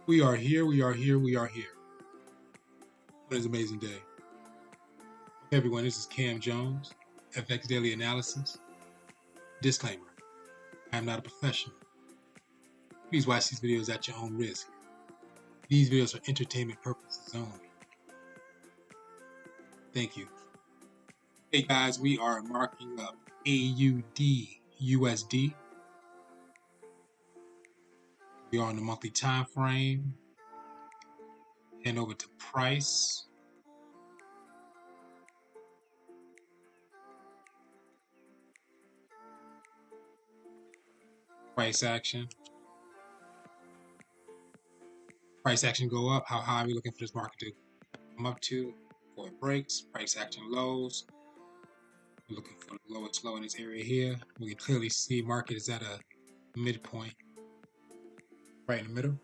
We are here, we are here, we are here. What an amazing day. Okay, everyone, this is Cam Jones, FX Daily Analysis. Disclaimer, I am not a professional. Please watch these videos at your own risk. These videos are entertainment purposes only. Thank you. Hey guys, we are marking up AUD USD. We are on the monthly time frame. Head over to price. Price action. Price action go up. How high are we looking for this market to come up to before it breaks? Price action lows. We're looking for the lowest low in this area here. We can clearly see market is at a midpoint right in the middle.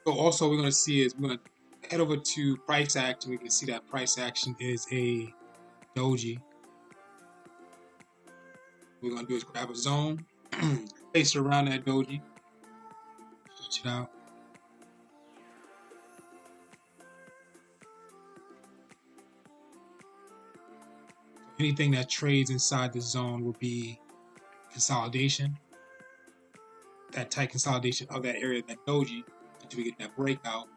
So also we're going to see is we're going to head over to price action. We can see that price action is a doji. What we're going to do is grab a zone, place it around that doji, stretch it out. So anything that trades inside the zone will be consolidation. That tight consolidation of that area, that doji, until we get that breakout.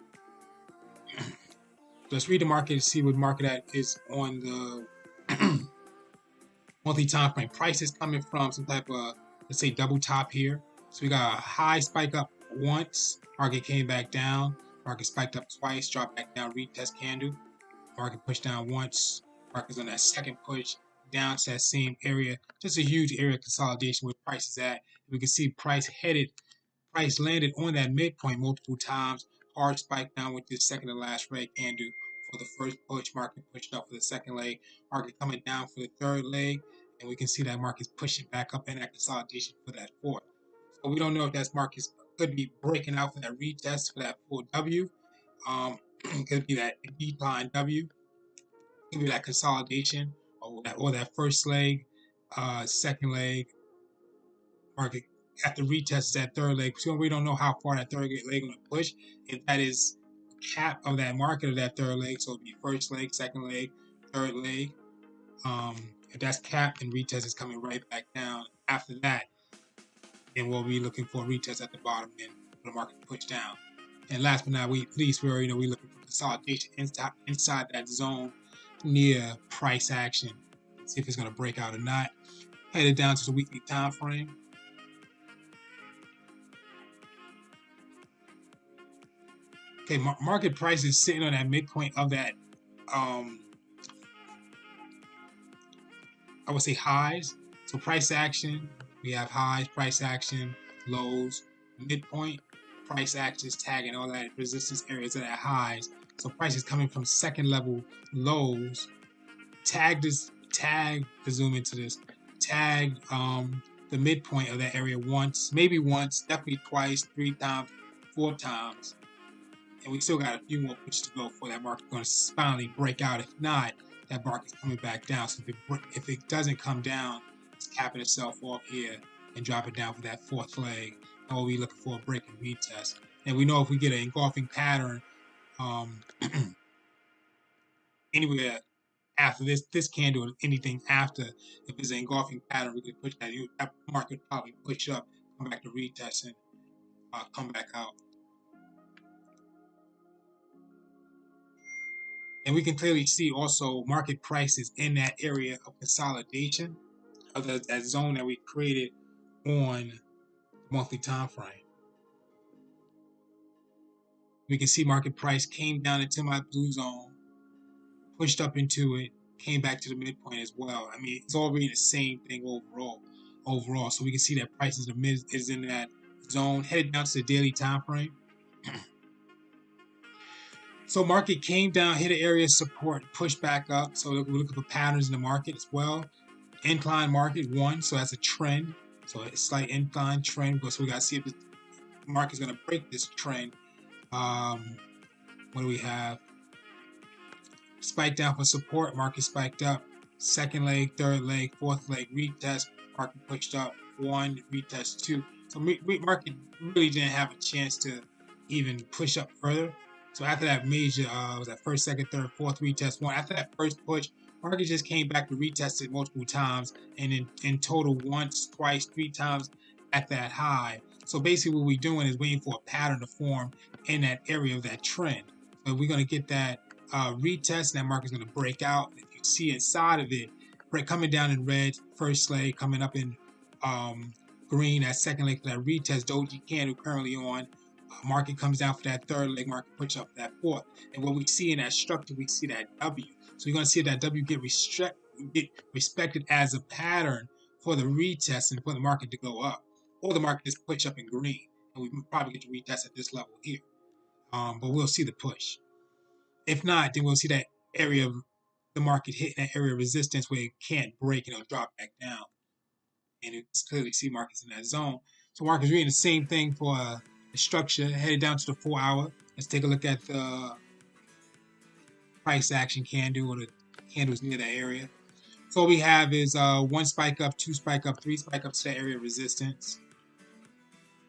Let's read the market and see what market that is on the monthly time frame. Price is coming from some type of, let's say, double top here. So we got a high spike up once, market came back down, market spiked up twice, dropped back down, retest candle, market pushed down once, market's on that second push down to that same area. Just a huge area of consolidation where price is at. We can see price landed on that midpoint multiple times, hard spike down with this second to last red candle for the first push, market pushed up for the second leg, market coming down for the third leg, and we can see that market's pushing back up in that consolidation for that fourth. So we don't know if that market could be breaking out for that retest for that full W. Could be that decline W, could be that consolidation or that first leg, second leg, market at the retest is that third leg. So we don't know how far that third leg going to push. If that is cap of that market of that third leg, so it'll be first leg, second leg, third leg. If that's capped, then retest is coming right back down. After that, then we'll be looking for a retest at the bottom and the market push down. And last but not least, we already know we're looking for consolidation inside that zone near price action. See if it's going to break out or not. Headed down to the weekly time frame. Okay, market price is sitting on that midpoint of that, I would say highs. So price action, we have highs, price action, lows, midpoint, price action is tagging all that resistance areas at that highs. So price is coming from second level lows. Tag, to zoom into this, tag the midpoint of that area once, maybe once, definitely twice, 3 times, 4 times. And we still got a few more pushes to go for that market going to finally break out. If not, that market's coming back down. So if it doesn't come down, it's capping itself off here and drop it down for that fourth leg. And we'll be looking for a break and retest. And we know if we get an engulfing pattern anywhere after this candle or anything after, if there's an engulfing pattern, we could push that market probably push up, come back to retest and come back out. And we can clearly see also market prices in that area of consolidation of that zone that we created on the monthly time frame. We can see market price came down into my blue zone, pushed up into it, came back to the midpoint as well. I mean, it's already the same thing overall. So we can see that price is in that zone, headed down to the daily time frame. So market came down, hit an area of support, pushed back up. So we're looking for patterns in the market as well. Incline market 1, so that's a trend. So it's slight incline trend. So we got to see if the market's going to break this trend. What do we have? Spike down for support, market spiked up. Second leg, third leg, fourth leg, retest, market pushed up. 1, retest 2, So market really didn't have a chance to even push up further. So after that major, was that first, second, third, fourth retest one? After that first push, market just came back to retest it multiple times, and in total once, twice, three times at that high. So basically, what we're doing is waiting for a pattern to form in that area of that trend. So we're going to get that retest, and that market's going to break out. If you see inside of it, coming down in red, first leg, coming up in green, that second leg for that retest, doji candle currently on. Market comes down for that third leg, market push up for that fourth. And what we see in that structure, we see that W. So you're going to see that W get respected as a pattern for the retest and for the market to go up. Or the market just push up in green. And we probably get to retest at this level here. But we'll see the push. If not, then we'll see that area of the market hitting that area of resistance where it can't break and it'll drop back down. And you can clearly see markets in that zone. So markets reading the same thing for the structure, headed down to the 4 hour. Let's take a look at the price action candle, or the candles near that area. So what we have is one spike up, two spike up, three spike up to that area of resistance.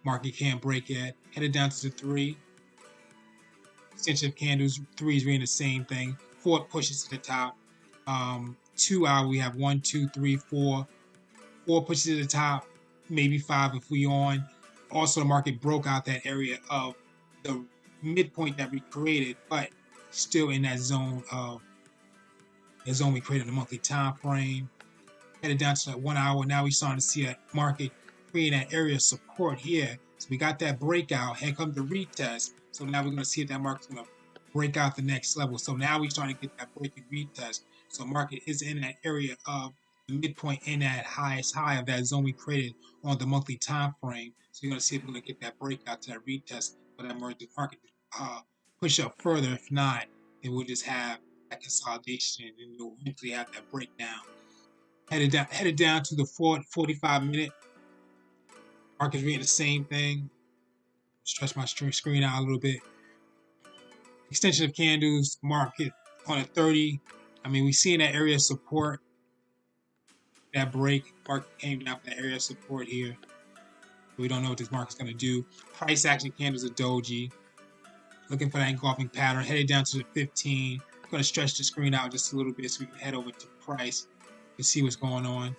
Market can't break yet. Headed down to the 3. Extension of candles, 3 is reading the same thing. 4 pushes to the top. 2 hour, we have 1, 2, 3, 4. 4 pushes to the top, maybe 5 if we on. Also, the market broke out that area of the midpoint that we created, but still in that zone of the zone we created in the monthly time frame. Headed down to that 1 hour. Now we're starting to see a market creating that area of support here. So we got that breakout. Here comes the retest. So now we're going to see if that market's going to break out the next level. So now we're starting to get that breaking retest. So market is in that area of the midpoint in that highest high of that zone we created on the monthly time frame. So you're going to see if we're going to get that breakout to that retest for that market push up further. If not, then we'll just have that consolidation and we'll eventually have that breakdown. Headed down to the 45 minute. Market's reading the same thing. Stretch my screen out a little bit. Extension of candles, market on a 30. I mean, we see in that area of support. That break, market came down from that area of support here. We don't know what this market's going to do. Price action candles are doji. Looking for that engulfing pattern. Headed down to the 15. I'm going to stretch the screen out just a little bit so we can head over to price to see what's going on.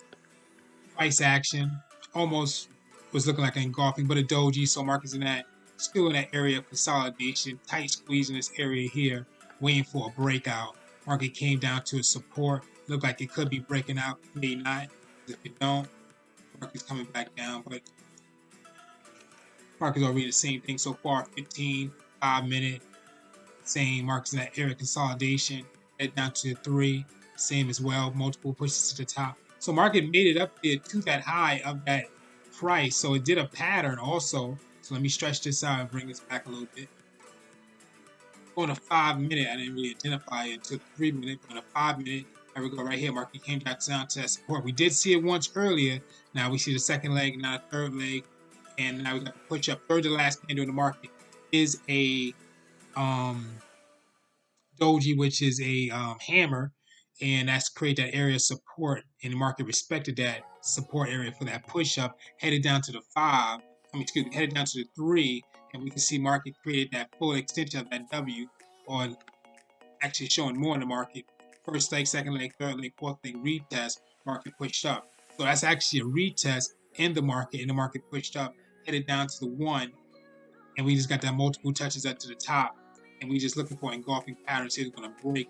Price action almost was looking like an engulfing, but a doji. So markets in that, still in that area of consolidation. Tight squeeze in this area here, waiting for a breakout. Market came down to a support. Looked like it could be breaking out, may not. If it don't, market's coming back down. But market's already the same thing so far. 15, 5 minute, same. Market's in that area of consolidation. Head down to 3, same as well. Multiple pushes to the top. So market made it up there to that high of that price. So it did a pattern also. So let me stretch this out and bring this back a little bit. On a 5 minute, I didn't really identify it until the 3 minute. But on a 5 minute, there we go right here. Market came back down to that support. We did see it once earlier. Now we see the second leg, now the third leg. And now we got the push up. Third to last candle in the market is a doji, which is a hammer. And that's create that area of support. And the market respected that support area for that push up. Headed down to the 5. Headed down to the 3. And we can see market created that full extension of that W, or actually showing more in the market. First leg, second leg, third leg, fourth leg retest, market pushed up. So that's actually a retest in the market, and the market pushed up, headed down to the 1, and we just got that multiple touches up to the top, and we just looking for engulfing patterns here that's going to break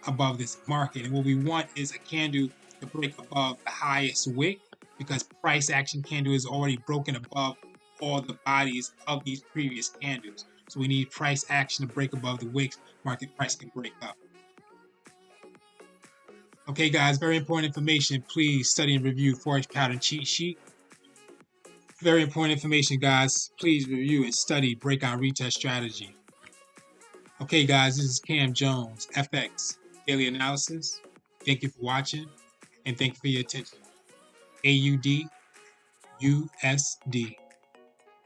above this market. And what we want is a candle to break above the highest wick, because price action candle is already broken above all the bodies of these previous candles. So we need price action to break above the wicks. Market price can break up. Okay, guys, very important information. Please study and review Forex Pattern Cheat Sheet. Very important information, guys. Please review and study breakout retest strategy. Okay, guys, this is Cam Jones, FX Daily Analysis. Thank you for watching, and thank you for your attention. AUD, USD.